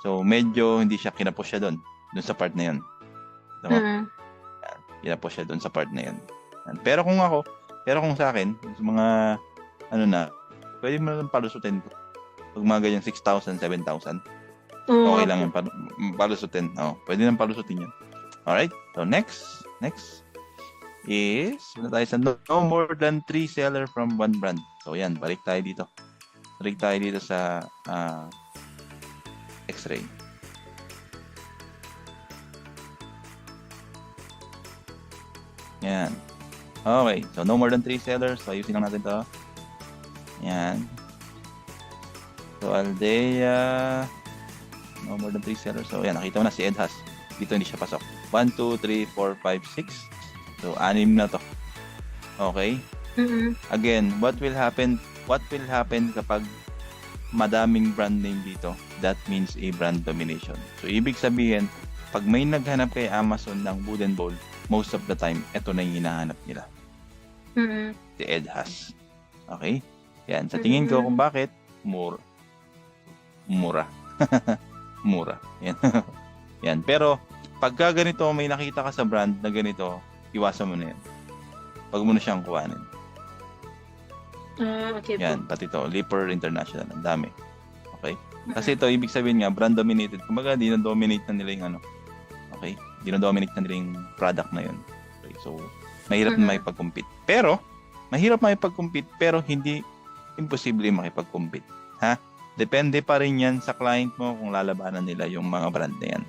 So, medyo hindi siya kinapush siya doon sa part na yun. Tama? Kinapush siya doon sa part na yun. Yan. Pero kung sa akin, sa mga, pwede mo lang palusutin ko. Pag mga ganyan 6,000, 7,000. Okay lang yun. Palusutin. Pwede nang palusutin yun. Alright. So, next is, tayo sa no more than 3 seller from one brand. So, yan. Balik tayo dito sa X-ray. Yan. Okay. So, no more than 3 sellers. So, ayusin lang natin to. Yan. So, Aldea. No more than 3 sellers. So, yan. Nakita mo na si Edhas. Dito hindi siya pasok. 1, 2, 3, 4, 5, 6. So, 6 na to. Okay? Again, what will happen kapag madaming brand name dito? That means a brand domination. So, ibig sabihin, pag may naghanap kay Amazon ng wooden bowl, most of the time, ito na yung hinahanap nila. Si Edhas. Okay? Yan. Sa tingin ko kung bakit, mura. Mura. Yan. Yan. Pero, pagka ganito, may nakita ka sa brand na ganito, iwasan mo na yan. Pag mo na siyang kuhanin. Okay yan, pati ito, Leaper International, ang dami. Okay? Kasi ito, ibig sabihin nga, brand dominated. Kumbaga, dinodominate na nila yung okay? Dinodominate na nila yung product na yun. Okay? So, mahirap na makipag-compete. Pero, hindi imposible makipag-compete. Ha? Depende pa rin yan sa client mo kung lalabanan nila yung mga brand na yan.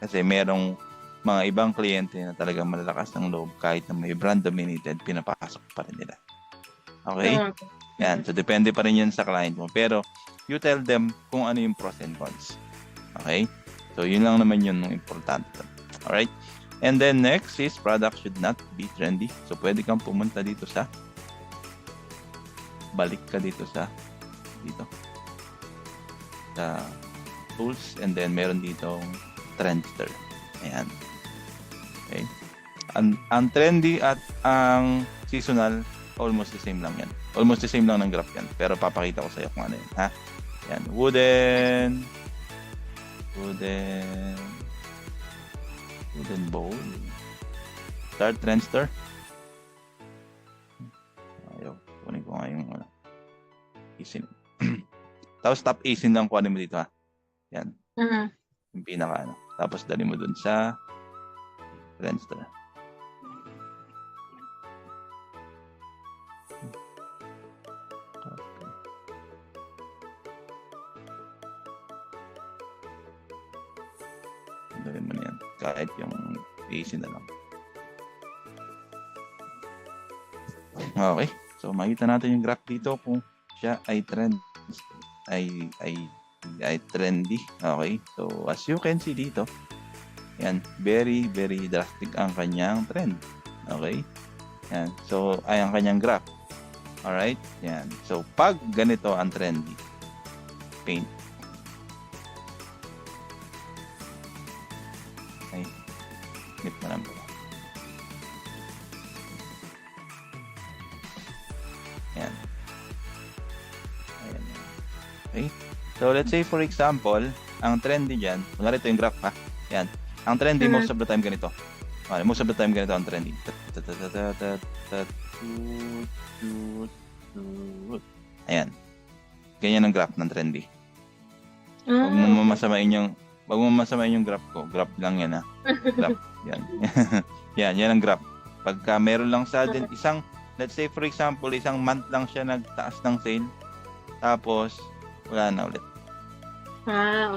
Kasi merong mga ibang kliyente na talagang malalakas ng loob kahit na may brand dominated, pinapasok pa rin nila. Okay? Yan. So, depende pa rin yan sa client mo. Pero, you tell them kung ano yung pros and cons. Okay? So, yun lang naman yun yung importante. Alright? And then, next is product should not be trendy. So, pwede kang pumunta dito balik ka dito sa tools, and then meron ditong Trendster. Ayan. Okay? Ang trendy at ang seasonal, almost the same lang yan. Almost the same lang ng graph yan. Pero papakita ko sa iyo kung ano yan. Ha? Yan. Wooden bowl. Start Trendster. Ayaw. Kunin ko nga yung isin. Tapos top isin lang kunin mo dito, ha. Yan. Yung pinaka Tapos dali mo dun sa Trendster. Gawin mo na yan. Kahit yung isin na lang. Okay. So, makita natin yung graph dito kung siya ay trendy. Okay. So, as you can see dito, yan, very, very drastic ang kanyang trend. Okay. Yan. So, ay ang kanyang graph. Alright. Yan. So, pag ganito ang trendy, paint. Ay, nip na lang pala. Yan. Ayan. Okay. So, let's say for example, ang trendy dyan, kunwari ito yung graph, ha? Yan. Ang trendy, most of the time ganito. Okay, most of the time ganito ang trendy. Ayan. Ganyan ang graph ng trendy. Huwag mo masamain yung graph ko. Graph lang yan, ha? Graph. Yan. yan ang graph. Pagka meron lang sudden, let's say for example, isang month lang siya nagtaas ng sale. Tapos, wala na ulit.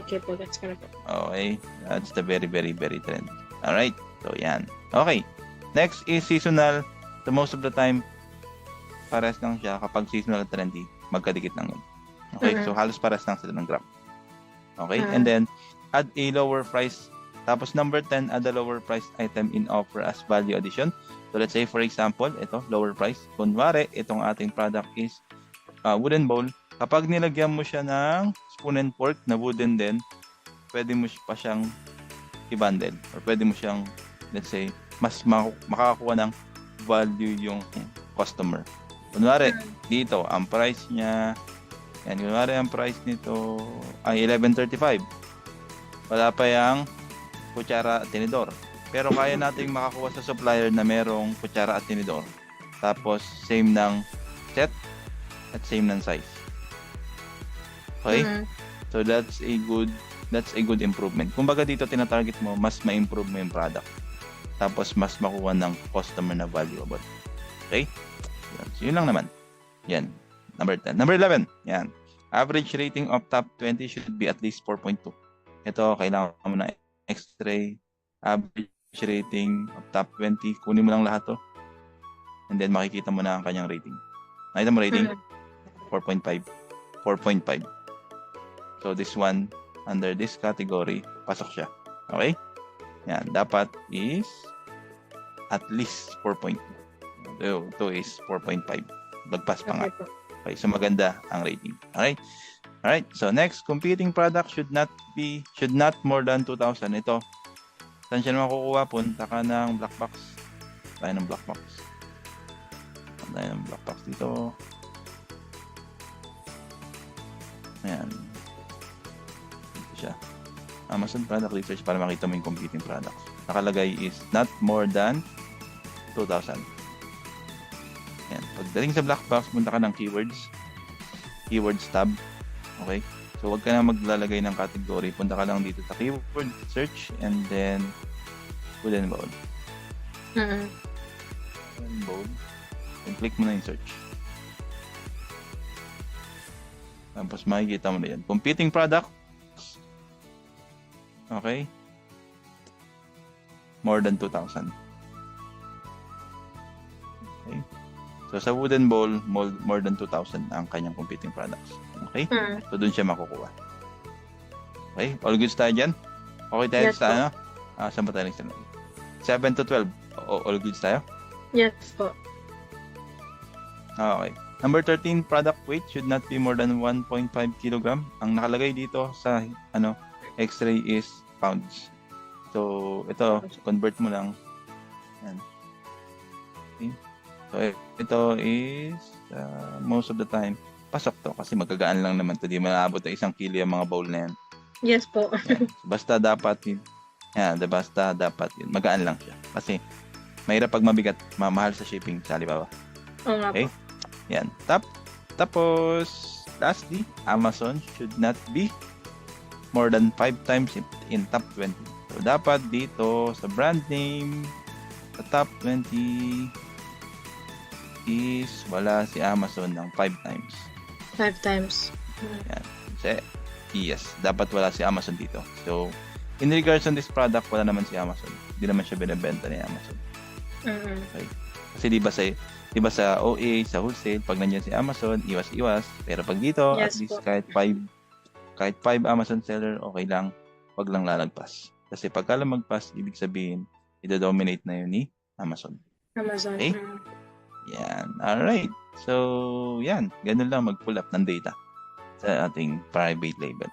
Okay po. That's correct. Okay. That's the very, very, very trend. Alright. So, yan. Okay. Next is seasonal. So, most of the time, pares lang siya. Kapag seasonal at trendy, magkadikit lang yun. Okay. So, halos pares lang sila ng graph. Okay. And then, add a lower price. Tapos, number 10, add a lower price item in offer as value addition. So, let's say, for example, ito, lower price. Kunwari, itong ating product is wooden bowl. Kapag nilagyan mo siya ng spoon and fork na wooden din, pwede mo pa siyang i-bundle. Or pwede mo siyang, let's say, mas makakakuha ng value yung customer. Kunwari, dito, ang price niya, yan, kunwari ang price nito ay $11.35. Wala pa yung kutsara at tinidor. Pero kaya nating makakuha sa supplier na merong kutsara at tinidor. Tapos same ng set at same ng size. Okay? So that's a good improvement. Kumbaga dito tinatarget mo, mas ma-improve mo yung product. Tapos mas makuha ng customer na valuable. Okay? Yan. So yun lang naman. Yan. Number 10. Number 11. Yan. Average rating of top 20 should be at least 4.2. Ito, kailangan mo na X-ray. Average rating of top 20. Kunin mo lang lahat to. And then makikita mo na ang kanyang rating. Nakita mo rating? 4.5. 4.5. So this one, under this category, pasok siya. Okay? Yan. Dapat is at least 4.2. Ito is 4.5. Lagpas pa nga. Okay, so maganda ang rating. Alright? Alright, so next, competing product should not more than 2,000. Ito, saan siya naman kukuha? Punta ka ng black box. Tayo ng black box. Tayo ng black box dito. Ayan. Dito siya. Amazon Product Research para makita mo yung competing products. Nakalagay is not more than 2,000. Ayan. Pagdating sa black box, punta ka ng keywords. Keywords tab. Okay? So, huwag ka na maglalagay ng category. Punta ka lang dito sa keyword search and then food and bowl. Food and bowl. And click mo na yung search. Tapos makikita mo na yan. Competing products. Okay? More than 2,000. Okay? So, sa wooden bowl, more than 2,000 ang kanyang competing products. Okay? So, dun siya makukuha. Okay? All goods tayo dyan? Okay tayo Yes, sa po. ano? Saan ba tayo nagsabi? 7 to 12. All goods tayo? Yes po. Okay. Number 13, product weight should not be more than 1.5 kilogram. Ang nakalagay dito sa X-ray is pounds. So, ito, convert mo lang. Yan. Okay. So, ito is most of the time, pasok to kasi magagaan lang naman to. Di malabot na 1 kilo yung mga bowl na yan. Yes po. Yan. Basta dapat yun. Yan, basta dapat yun. Magaan lang siya. Kasi, mahirap pag mabigat, mamahal sa shipping sa Alibaba. Oo nga Okay. po. Yan. Tapos, lastly, Amazon should not be more than 5 times in top 20. So, dapat dito sa brand name, sa top 20 is wala si Amazon ng 5 times. 5 times. Yan. Kasi, yes, dapat wala si Amazon dito. So, in regards on this product, wala naman si Amazon. Hindi naman siya binibenta ni Amazon. Okay. Kasi di ba sa OA, sa wholesale, pag nandiyan si Amazon, iwas-iwas. Pero pag dito, Yes, at least po. kahit 5 Amazon seller, okay lang. Wag lang lalagpas. Kasi pagka magpas, ibig sabihin, ida-dominate na yun ni Amazon. Amazon. Okay. Yan. Alright. So, yan. Ganun lang mag-pull up ng data sa ating private label.